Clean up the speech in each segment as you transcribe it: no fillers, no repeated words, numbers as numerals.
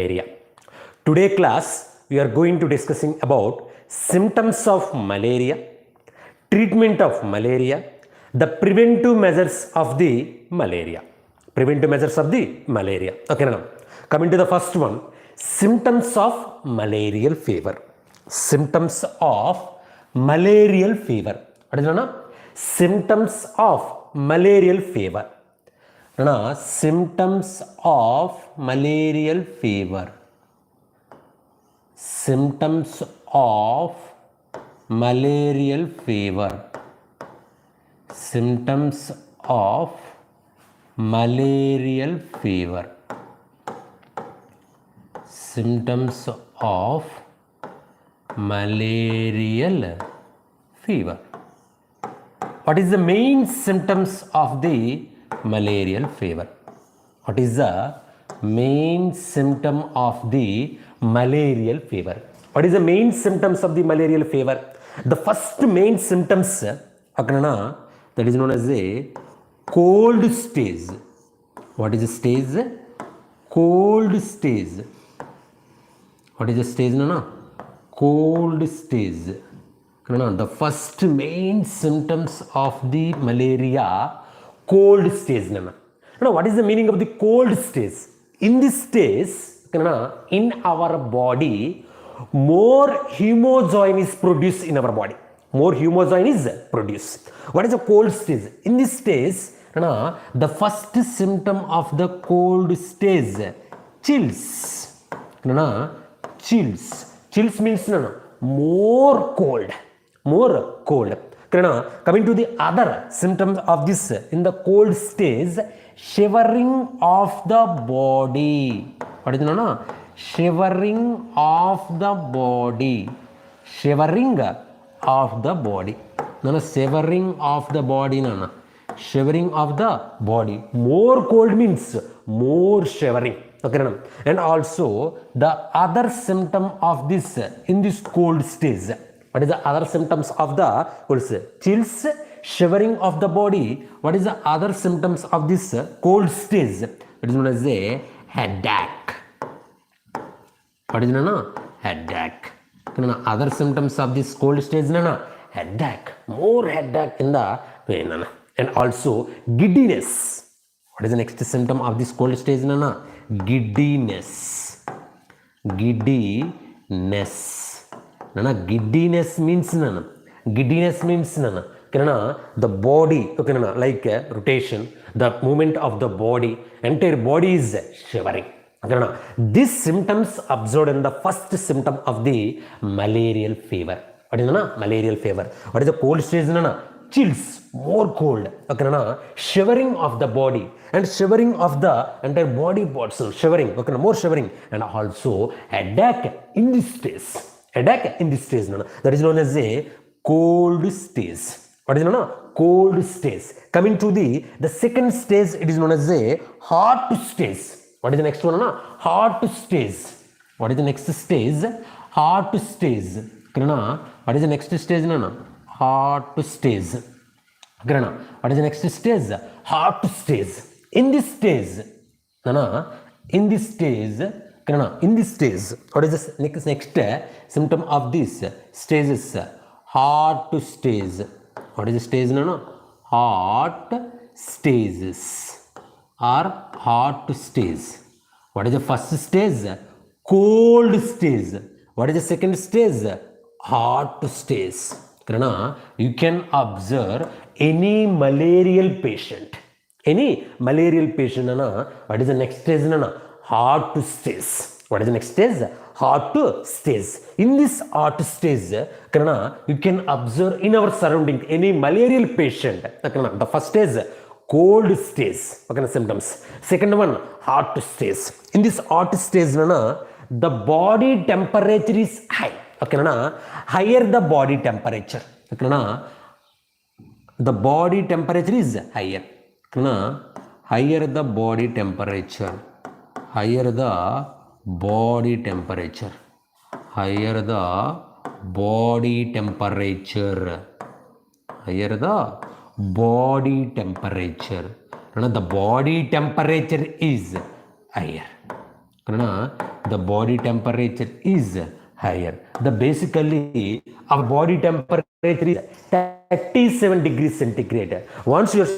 Malaria. Today class we are going to discussing about symptoms of malaria, treatment of malaria, the preventive measures of the malaria. Preventive measures of the malaria. Okay, now coming to the first one, symptoms of malarial fever. Symptoms of malarial fever. What is it? Symptoms of malarial fever. Symptoms of malarial fever. Symptoms of malarial fever. Symptoms of malarial fever. Symptoms of malarial fever. What is the main symptoms of the malarial fever? What is the main symptom of the malarial fever? What is the main symptoms of the malarial fever? The first main symptoms that is known as a cold stage. What is the stage? Cold stage. What is the stage? Cold stage. The first main symptoms of the malaria, cold stage. Now, what is the meaning of the cold stage? In this stage, in our body, more hemoglobin is produced in our body. More hemoglobin is produced. What is the cold stage? In this stage, the first symptom of the cold stage, chills. Chills. Chills means more cold. More cold. Coming to the other symptoms of this in the cold stage, shivering of the body. What is it? Shivering of the body. Shivering of the body. Shivering of the body. Shivering of the body. More cold means more shivering. Okay, and also the other symptom of this in this cold stage. What is the other symptoms of the cold stage? Chills, shivering of the body. What is the other symptoms of this cold stage? It is known as a headache. What is it? Headache. Other symptoms of this cold stage, headache. More headache in the pain. And also giddiness. What is the next symptom of this cold stage? Giddiness. Giddiness. Giddiness means the body, like rotation, the movement of the body, entire body is shivering. These symptoms observed in the first symptom of the malarial fever. What is malarial fever? What is the cold stage? Chills, more cold. Shivering of the body and shivering of the entire body parts. Shivering, more shivering, and also headache in this stage. Headache in this stage. That is known as a cold stage. What is it? Cold stage. Coming to the second stage, it is known as a hot stage. What is the next one? Hot stage. What is the next stage? Hot stage. What is the next stage? Hot stage. What is the next stage? Hot stage. In this stage, in this stage, what is the next symptom of this stage is hot stage. What is the stage? Hot stages or hot stage. What is the first stage? Cold stage. What is the second stage? Hot stage. You can observe any malarial patient. Any malarial patient, what is the next stage? Hot stage. What is the next stage? Hot stage. In this hot stage, you can observe in our surrounding any malarial patient. The first stage, cold stage. Symptoms. Second one, hot stage. In this hot stage, the body temperature is high. Higher the body temperature. The body temperature is higher. Higher the body temperature. Higher the body temperature. Higher the body temperature. Higher the body temperature. The body temperature is higher. the body temperature is higher. The basically our body temperature is 37 degrees centigrade. Once you are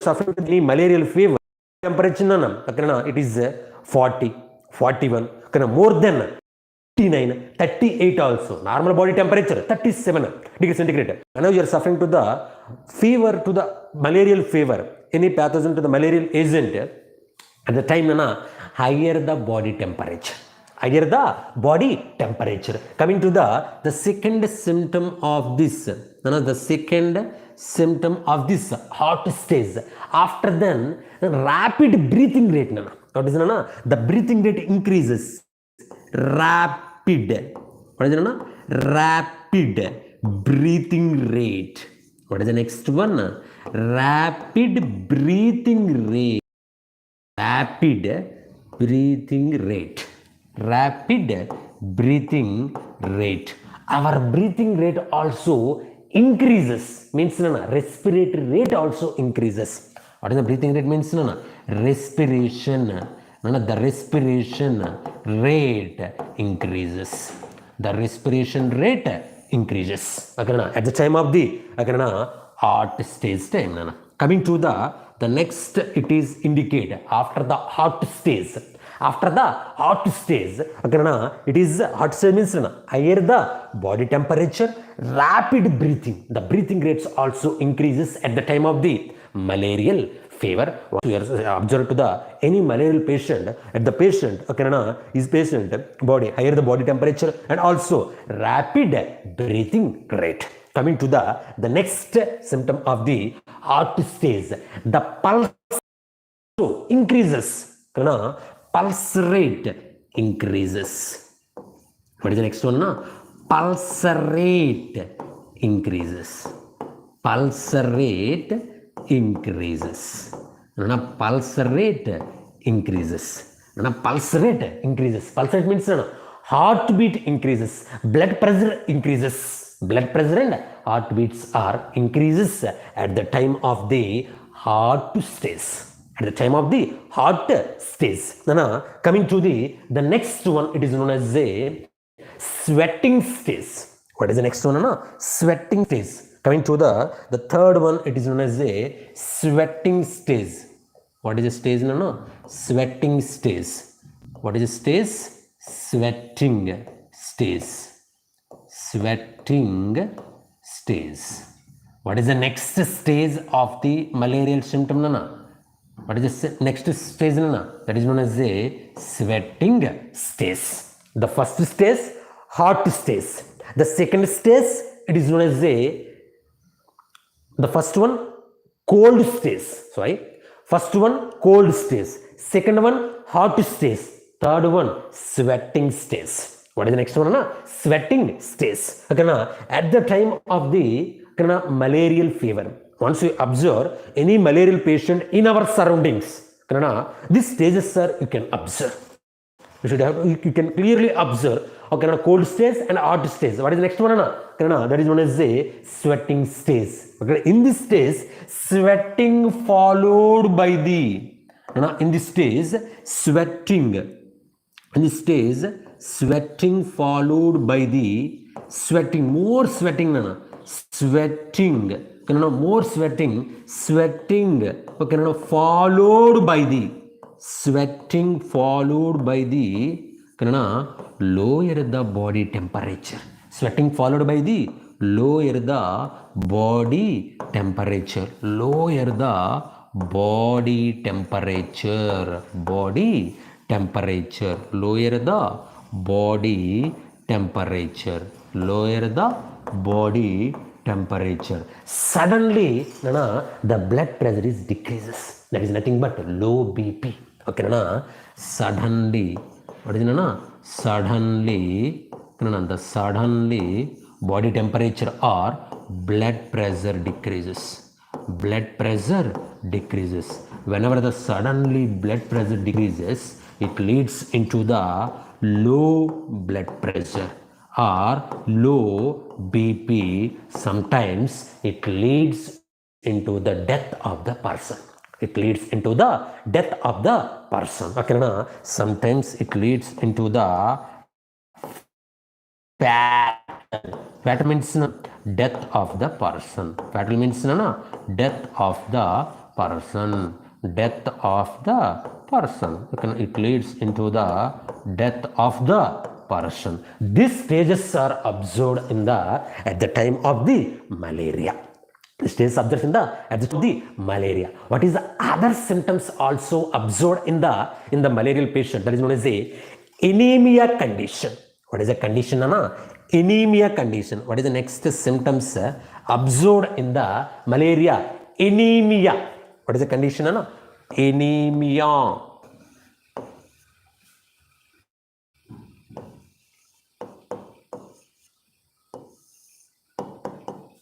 suffering with any malarial fever, temperature it is 40, 41, more than 39, 38 also. Normal body temperature 37 degrees centigrade. Whenever you are suffering to the fever, to the malarial fever, any pathogen to the malarial agent, at the time higher the body temperature. Higher the body temperature. Coming to the second symptom of this, the second symptom of this hot stage. After then, rapid breathing rate. What is the breathing rate increases. Rapid. What is it? Rapid breathing rate. What is the next one? Rapid breathing rate. Rapid breathing rate. Rapid breathing rate. Our breathing rate also increases. Means respiratory rate also increases. What is the breathing rate means? Respiration. The respiration rate increases. The respiration rate increases. At the time of the hot stage time. Coming to the next, it is indicated after the hot stage. After the hot stage, it is hot stage means higher the body temperature, rapid breathing. The breathing rates also increases at the time of the malarial fever. We are observed to the any malarial patient, at the patient, is patient body higher the body temperature and also rapid breathing rate. Coming to the next symptom of the hot stage, the pulse increases. Pulse rate increases. What is the next one? Pulse rate increases. Pulse rate increases. Pulse rate increases. Pulse rate increases. Pulse rate means heartbeat increases. Blood pressure increases. Blood pressure and heartbeats are increases at the time of the hot stage. At the time of the hot stage. Coming to the next one, it is known as a sweating stage. What is the next one? Sweating stage. Coming to the third one, it is known as a sweating stage. What is the stage? Sweating stage. What is the stage? Sweating stage. Sweating stage. What is the next stage of the malarial symptom? What is the next stage? That is known as a sweating stage. The first stage, hot stage. The second stage, it is known as the first one, cold stage. First one, cold stage. Second one, hot stage. Third one, sweating stage. What is the next one? Sweating stage. At the time of the malarial fever, once you observe any malarial patient in our surroundings, these stages, sir, you can observe. You can clearly observe cold stage and hot stage. What is the next one? That is known as a sweating stage. In this stage, sweating followed by the in this stage, sweating. In this stage, sweating followed by the sweating, more sweating, sweating, more sweating, followed by the sweating followed by the lower the body temperature. Sweating followed by the lower the body temperature. Lower the body temperature. Body temperature. Lower the body temperature. Lower the body temperature. Suddenly, the blood pressure is decreases. That is nothing but low BP. Suddenly, what is suddenly, the suddenly body temperature or blood pressure decreases. Blood pressure decreases. Whenever the suddenly blood pressure decreases, it leads into the low blood pressure or low BP. Sometimes it leads into the death of the person. it leads into the death of the person. Okay, sometimes it leads into the fatal means death of the person. Fatal means death of the person. Death of the person. Okay, it leads into the death of the person. These stages are observed in the at the time of the malaria. Stages observed in the at the time of the malaria. What is the other symptoms also observed in the malarial patient? That is known as a anemia condition. What is the condition, Anna? Anemia condition. What is the next symptoms observed in the malaria? Anemia. What is the condition, Anna? Anemia.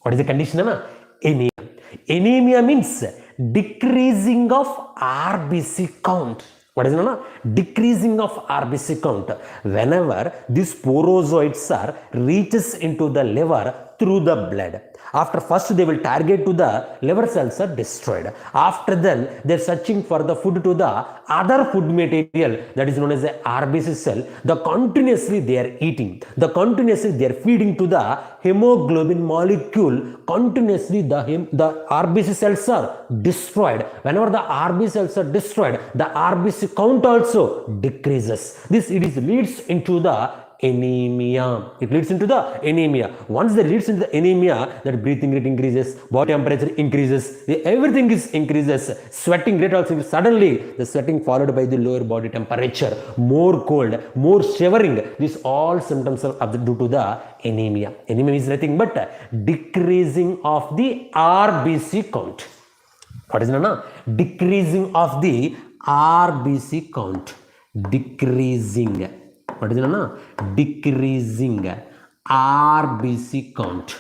What is the condition, Anna? Anemia. Anemia means decreasing of RBC count. What is it? Decreasing of RBC count. Whenever these sporozoites are reaches into the liver through the blood. After first they will target to the liver cells are destroyed. After then they are searching for the food to the other food material that is known as the RBC cell. The continuously they are eating. The continuously they are feeding to the hemoglobin molecule. Continuously the RBC cells are destroyed. Whenever the RBC cells are destroyed, the RBC count also decreases. This leads into the anemia. It leads into the anemia. Once it leads into the anemia, that breathing rate increases, body temperature increases, everything is increases, sweating rate also increases. Suddenly the sweating followed by the lower body temperature, more cold, more shivering. These all symptoms are due to the anemia. Anemia is nothing but decreasing of the RBC count. What is it? Decreasing of the RBC count. Decreasing. What is it? Decreasing RBC count.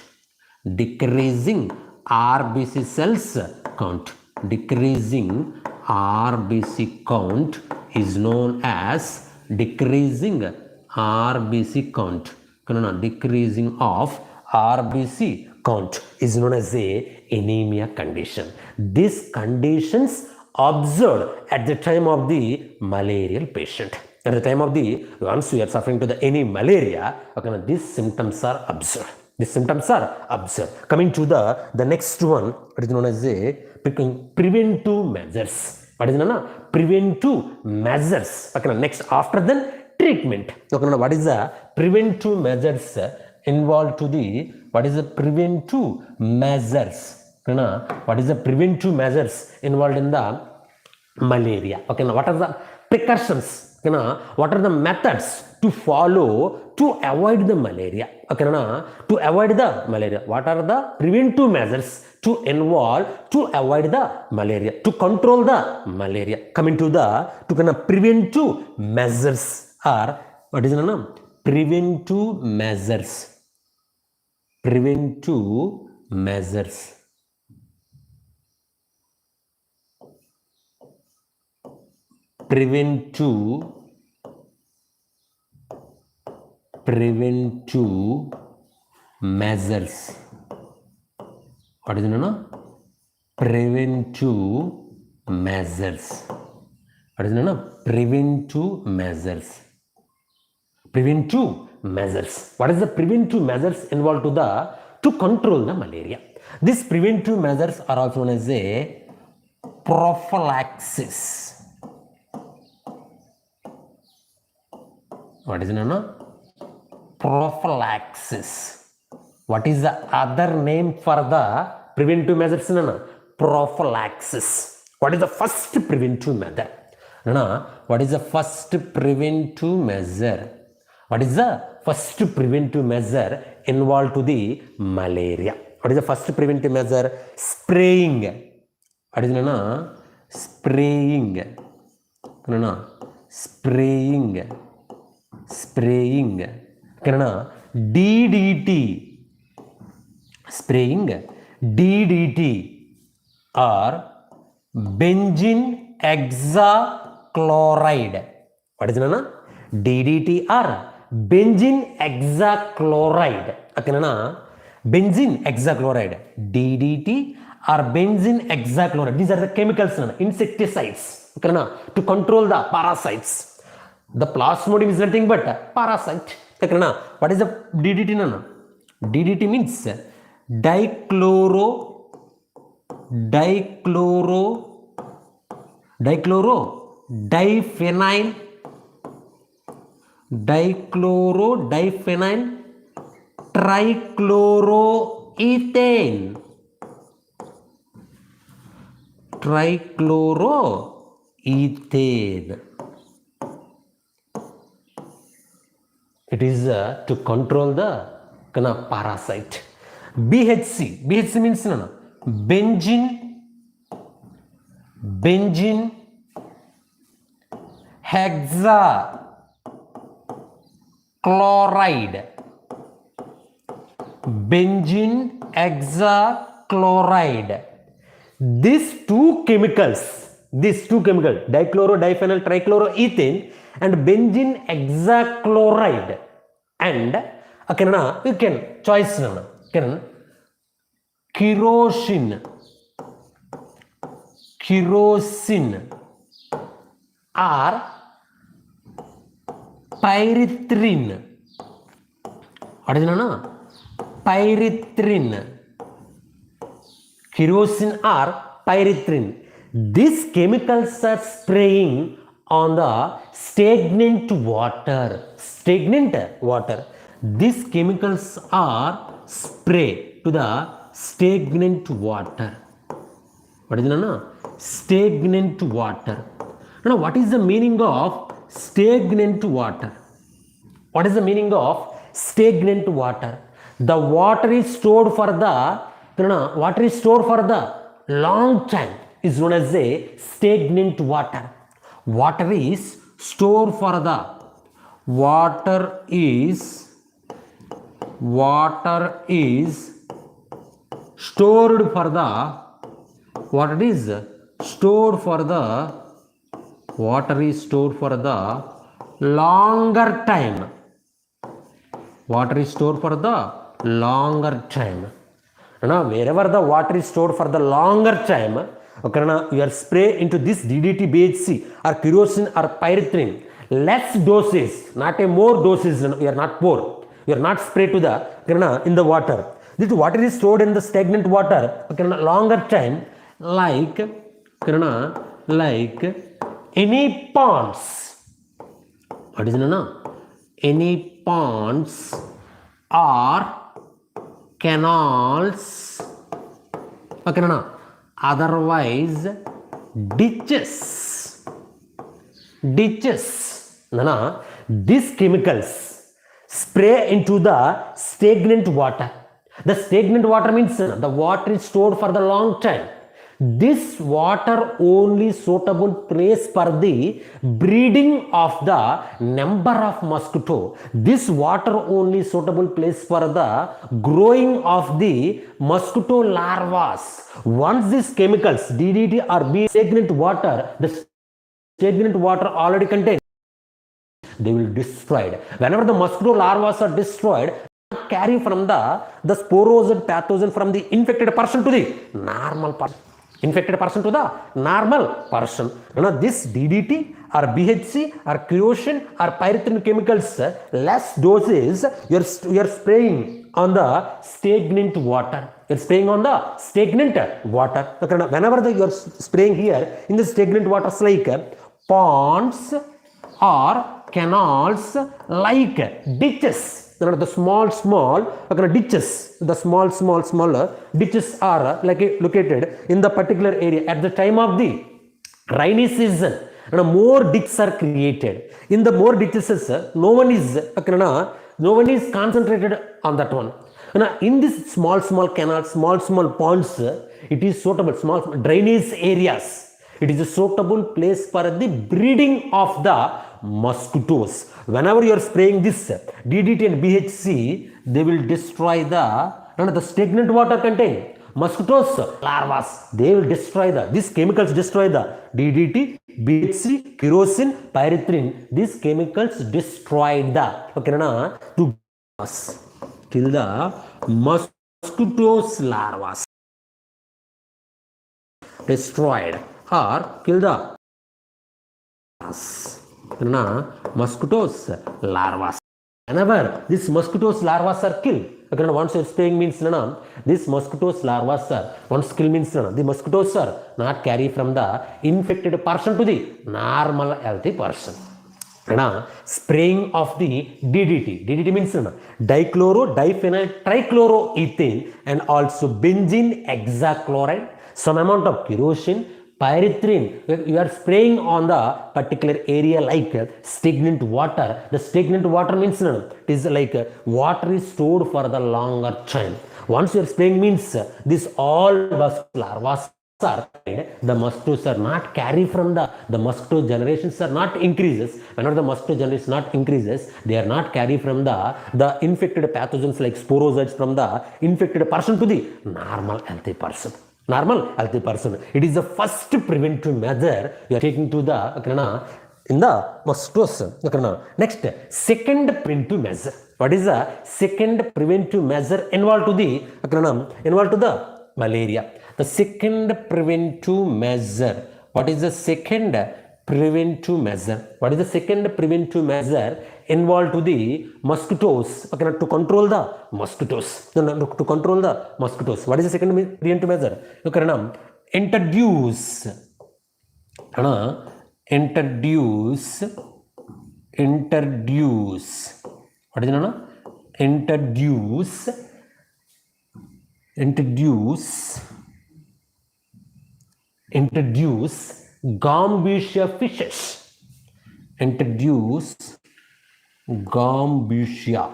Decreasing RBC cells count. Decreasing RBC count is known as decreasing RBC count. Decreasing of RBC count is known as a anemia condition. These conditions observed at the time of the malarial patient. At the time of the once we are suffering to any malaria, okay, these symptoms are observed. These symptoms are observed. Coming to the next one, it is known as a preventive measures. What is it? Preventive measures. Okay, next after then treatment. Okay, what is the preventive measures involved to the what is the preventive measures? What is the preventive measures involved in the malaria? Okay, now what are the precautions? What are the methods to follow to avoid the malaria? Okay, to avoid the malaria. What are the preventive measures to involve to avoid the malaria, to control the malaria? Coming to the preventive measures are what is it? Preventive measures. Preventive measures. Preventive measures. What is it? Preventive measures. What is it? Preventive measures. Preventive measures. What is the preventive measures involved to control the malaria? These preventive measures are also known as a prophylaxis. What is it? Prophylaxis. What is the other name for the preventive measures? Prophylaxis. What is the first preventive measure? What is the first preventive measure? What is the first preventive measure involved to the malaria? What is the first preventive measure? Spraying. What is it? Spraying. Spraying. Spraying. DDT. Spraying DDT or benzene hexachloride. What is it? DDT or benzene hexachloride. Okay, benzene hexachloride. DDT or benzene hexachloride. These are the chemicals, insecticides, okay, to control the parasites. The plasmodium is nothing but parasite. Okay, what is the DDT? DDT means diphenyl trichloroethane. It is to control the parasite. BHC means benzene hexachloride. These two chemicals, dichloro, diphenyl, trichloroethane and benzene hexachloride, and you can choice kerosene or pyrethrin. What is it? Pyrethrin. Kerosene or pyrethrin. These chemicals are spraying on the stagnant water. These chemicals are spray to the stagnant water. What is it? Stagnant water. Now, what is the meaning of stagnant water? What is the meaning of stagnant water? The water is stored for the long time is known as a stagnant water. Water is stored for the longer time. Now, wherever the water is stored for the longer time, okay, you are spray into this DDT, BHC or kerosene or pyrethrin. Less doses, not a more doses. You are not pour. You are not spray to the in the water. This water is stored in the stagnant water, okay, longer time, like any ponds. What is it? Any ponds or canals, okay, otherwise ditches. These chemicals spray into the stagnant water. The stagnant water means the water is stored for the long time. This water only suitable place for the breeding of the number of mosquito. This water only suitable place for the growing of the mosquito larvae. Once these chemicals DDT or stagnant water, the stagnant water already contains, they will destroyed. Whenever the mosquito larvae are destroyed, carry from the sporozoid pathogen from the infected person to the normal person. Now, this DDT or BHC or kerosene or pyrethrin chemicals, less doses, you are spraying on the stagnant water. Whenever you are spraying here in the stagnant waters, like ponds or canals, like ditches. The small ditches. The small ditches are like located in the particular area at the time of the rainy season. More ditches are created. In the more ditches, no one is concentrated on that one. In this small canals, small ponds, it is suitable. Small drainage areas. It is a suitable place for the breeding of the mosquitoes. Whenever you are spraying this DDT and BHC, they will destroy the stagnant water contain mosquitoes larvae. They will destroy these chemicals destroy the DDT, BHC, kerosene, pyrethrin. These chemicals destroy the to kill the mosquitoes larvae. destroyed or kill the mosquitoes larvae. Whenever these mosquitoes larvae are killed, once you're spraying means these mosquitoes larvae are once killed means the mosquitoes are not carry from the infected person to the normal healthy person. Spraying of the DDT means dichloro diphenyl trichloroethane and also benzene hexachloride, some amount of kerosene, pyrethrin. You are spraying on the particular area like stagnant water. The stagnant water means it is like water is stored for the longer time. Once you are spraying means this all larvae are the mosquitoes are not carry from the mosquito generations are not increases. Whenever the mosquito generation not increases, they are not carry from the infected pathogens like sporozoites from the infected person to the normal healthy person. It is the first preventive measure you are taking to the in the mosquitoes. Next, second preventive measure. What is the second preventive measure involved to the malaria? The second preventive measure. What is the second preventive measure? What is the second preventive measure involved to the mosquitoes? To control the mosquitoes. To control the mosquitoes. What is the second preventive measure? Introduce. What is it? Introduce Gambusia fishes. Introduce Gambusia.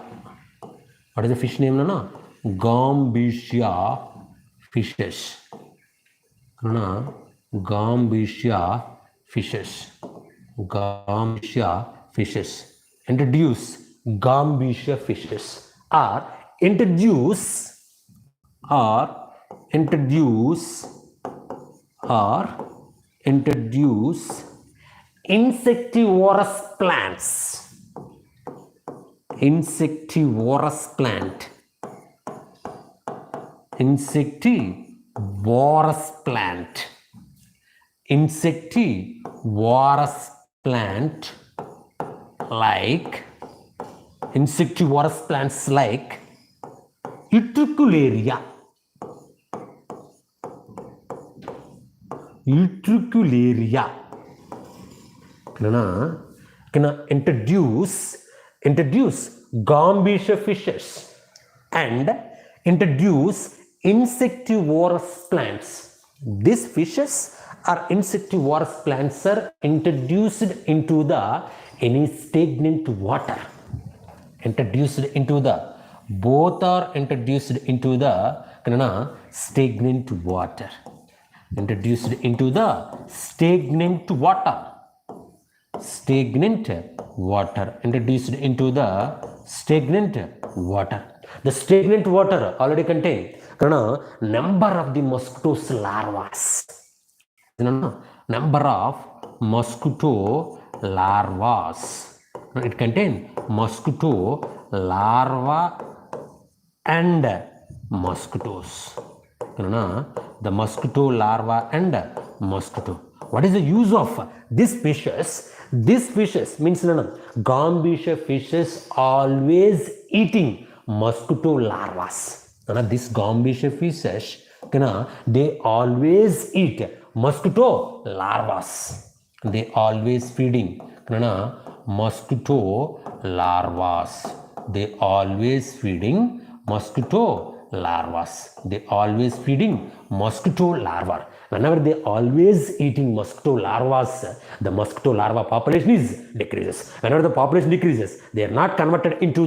What is the fish name? Gambusia fishes. Gambusia fishes. Gambusia fishes. Introduce Gambusia fishes. Or introduce insectivorous plants. Insectivorous plant. Insectivorous plant. Insectivorous plant like insectivorous plants like Utricularia. Utricularia. Introduce Gambusia fishes and introduce insectivorous plants. These fishes or insectivorous plants are introduced into the any stagnant water. Both are introduced into the stagnant water. Introduced into the stagnant water. Introduced into the stagnant water. The stagnant water already contain number of the mosquitoes larvae. Number of mosquito larvae. It contains mosquito larva and mosquitoes. The mosquito larva and mosquito. What is the use of these fishes? These fishes means Gambusia fishes always eating mosquito larvae. This Gambusia fishes they always eat mosquito larvae. They always feeding mosquito larvae. They always feeding mosquito larvae. They always feeding mosquito larvae. Whenever they always eating mosquito larvae, the mosquito larva population is decreases. Whenever the population decreases, they are not converted into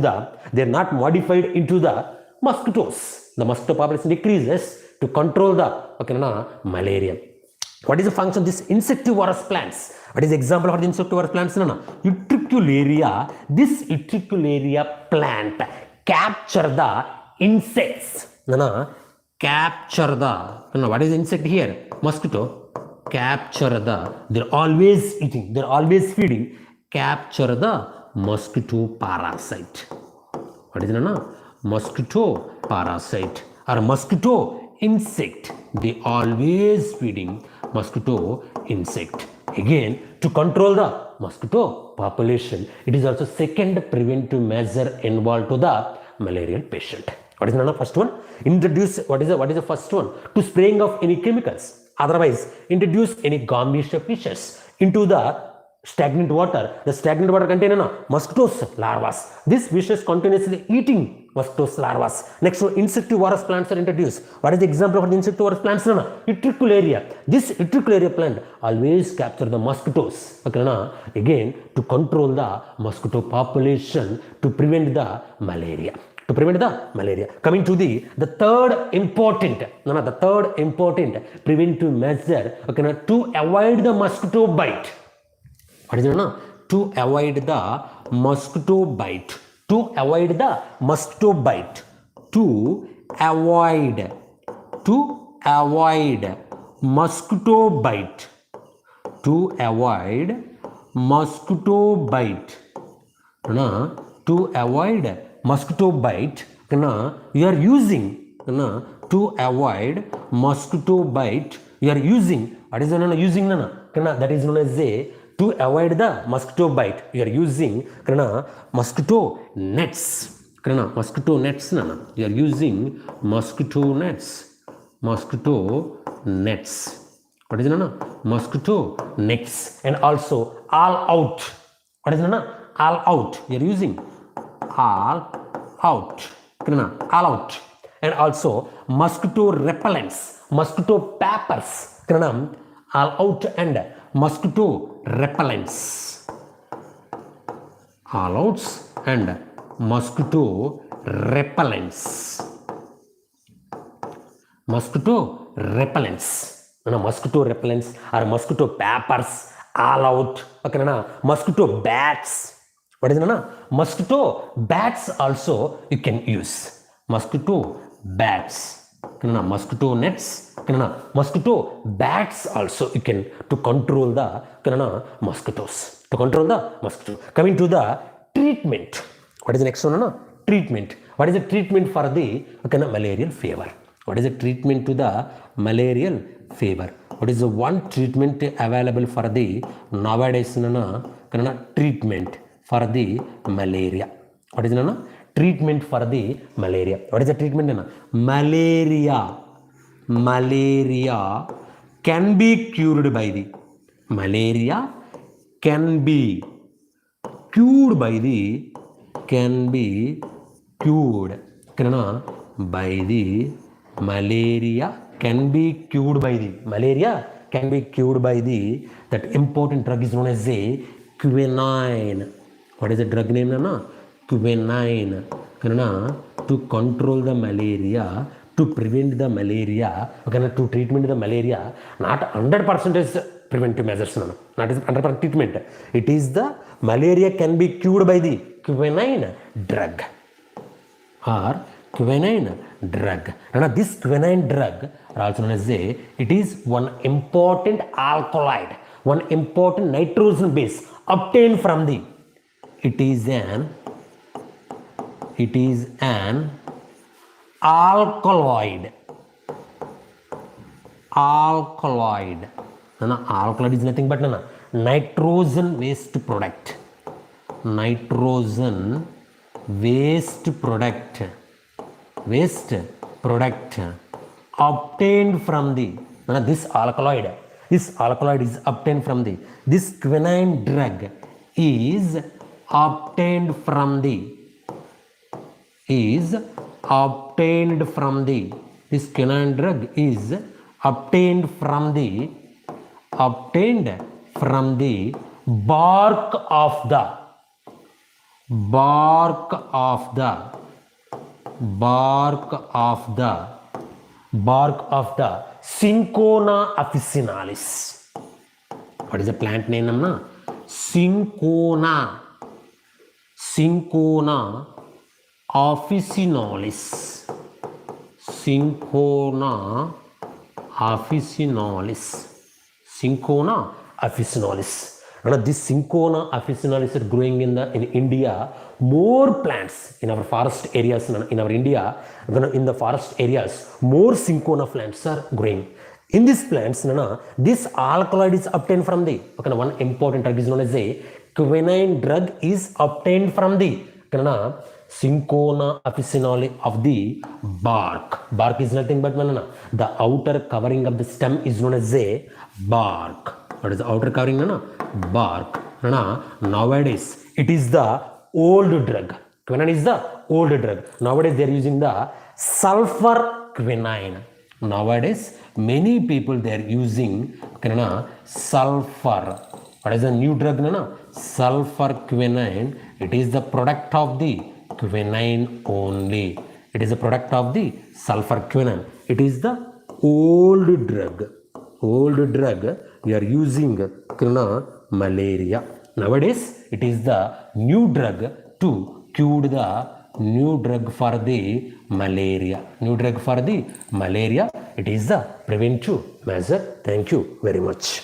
they are not modified into the mosquitoes. The mosquito population decreases to control the malaria. What is the function of these insectivorous plants? What is the example of the insectivorous plants? Utricularia. This Utricularia plant capture the insects. Capture the. What is the insect here? Mosquito. Capture the. They're always eating. They're always feeding. Capture the mosquito parasite. What is it? Mosquito parasite or mosquito insect. They always feeding mosquito insect. Again, to control the mosquito population, it is also second preventive measure involved to the malarial patient. What is the first one? Introduce, what is the first one? To spraying of any chemicals. Otherwise, introduce any gumbish fishes into the stagnant water. The stagnant water contain mosquitoes larvae. This fishes continuously eating mosquitoes larvae. Next one, insectivorous plants are introduced. What is the example of the insectivorous plants? Utricularia. This utricularia plant always capture the mosquitoes. Okay, again, to control the mosquito population, to prevent the malaria. To prevent the malaria. Coming to the third important, preventive measure, okay, to avoid the mosquito bite. What is it? To avoid the mosquito bite. To avoid the mosquito bite. To avoid mosquito bite. To avoid mosquito bite. To avoid mosquito bite, you are using, to avoid mosquito bite, you are using, what is using, that is known as a, to avoid the mosquito bite, you are using mosquito nets. Mosquito nets, you are using mosquito nets. Mosquito nets. What is it? Mosquito nets. And also all out. What is it? All out. You are using all out. All out. And also mosquito repellents, mosquito peppers. All out and mosquito repellents. All outs and mosquito repellents. Mosquito repellents. Mosquito repellents or mosquito peppers, all out. Okay, mosquito bats. What is it? Mosquito bats also you can use. Mosquito bats. Mosquito nets. Mosquito bats also you can, to control the mosquitoes. To control the mosquito. Coming to the treatment. What is the next one? Treatment. What is the treatment for the malarial fever? What is the treatment to the malarial fever? What is the one treatment available for the nowadays treatment for the malaria? What is the treatment for the malaria? What is the treatment? Malaria. Malaria can be cured by the, malaria can be cured by the, can be cured by the, malaria can be cured by the, malaria can be cured by the, that important drug is known as a quinine. What is the drug name? Quinine. To control the malaria, to prevent the malaria, to treatment the malaria, not 100% preventive measures, not 100% treatment. It is the malaria can be cured by the quinine drug or quinine drug. This quinine drug are also known as a, it is one important alkaloid, one important nitrogen base obtained from the, it is an alkaloid. Alkaloid. Alkaloid is nothing but nitrogen waste product. Nitrogen waste product. Waste product obtained from the, this alkaloid. This alkaloid is obtained from the, this quinine drug is obtained from the, is obtained from the, this quinine drug is obtained from the, obtained from the bark of the, bark of the, bark of the, bark of the Cinchona officinalis. What is the plant name? Cinchona. Cinchona officinalis. Cinchona officinalis. Cinchona officinalis. And this Cinchona officinalis is growing in India. More plants in our forest areas in our India, in the forest areas, more Cinchona plants are growing. In these plants, this alkaloid is obtained from the one important drug is known as a quinine drug is obtained from the Cinchona officinalis of the bark. Bark is nothing but the outer covering of the stem is known as a bark. What is the outer covering? Bark. Nowadays it is the old drug. Quinine is the old drug. Nowadays they are using the sulfur quinine. Nowadays many people they are using sulfur. What is the new drug? Sulfur quinine. It is the product of the quinine only. It is a product of the sulfur quinine. It is the old drug. Old drug we are using malaria. Nowadays it is the new drug to cure the new drug for the malaria. New drug for the malaria. It is the preventive measure. Thank you very much.